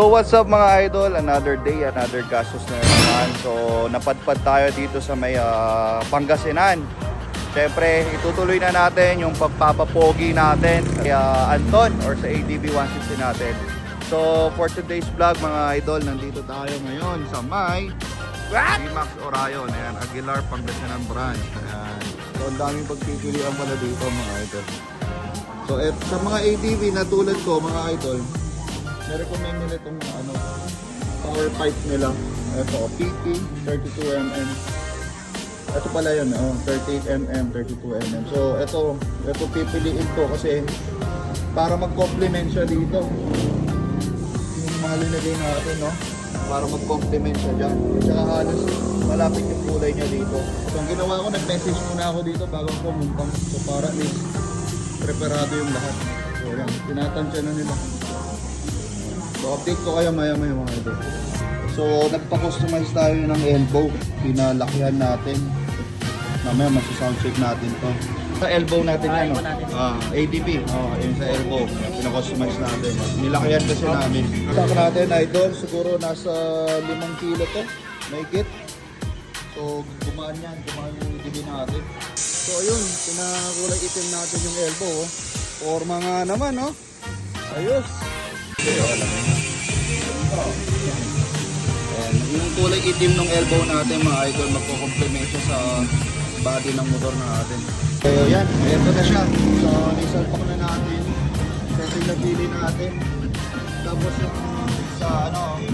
So what's up mga idol, another day, another gastos na naman. So napadpad tayo dito sa may Pangasinan. Siyempre itutuloy na natin yung pagpapapogi natin kay Anton or sa ADB 160 natin. So for today's vlog mga idol, nandito tayo ngayon sa may Max Orion, ayan, Aguilar, Pangasinan branch. Ayan. So ang daming pagpipilian pala dito mga idol. So sa mga ADB na tulad ko mga idol, recommend nila itong power pipe nila. Ito, PP 32mm. Ito pala yun, 38mm, 32mm. So ito pipiliin ko kasi para mag-complement siya dito. Yung mga linagay natin, no? Para mag-complement siya dyan. Tsaka halos malapit yung kulay niya dito. So ang ginawa ko, nag-message muna ako dito bago ko pumunta. So para at least preparado yung lahat. So yan, tinatansya na nila. So update ko kayo maya mga idol. So nagpa-customize tayo ng elbow. Pinalakihan natin. Mamaya masa-soundcheck natin to. Sa elbow natin yan, ADB. Yun sa elbow. Pina-customize natin. Nilakihan kasi namin. Stock natin idol, siguro nasa 5 kilo to. Mahigit. So gumaan yung ADB natin. So ayun, pinakulay itim natin yung elbow. Forma nga naman, no? Ayos. Ayan, yung kulay itim ng elbow natin mga idol, magko-complement siya sa body ng motor natin. So yan, ito na siya. So nisalpak na natin. Ito yung napili natin. Tapos yung sa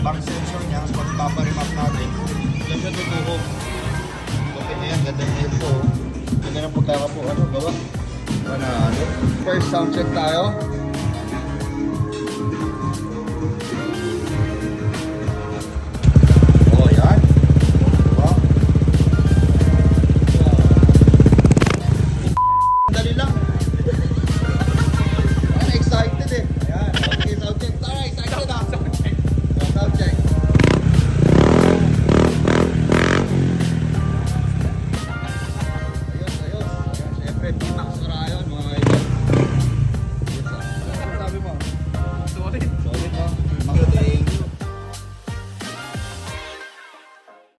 back sensor niya, pagpaparimap natin, yan siya tutuko. Okay na yan, ganda ng elbow. Ganda ng pagkakapo, gawa. First sound check tayo.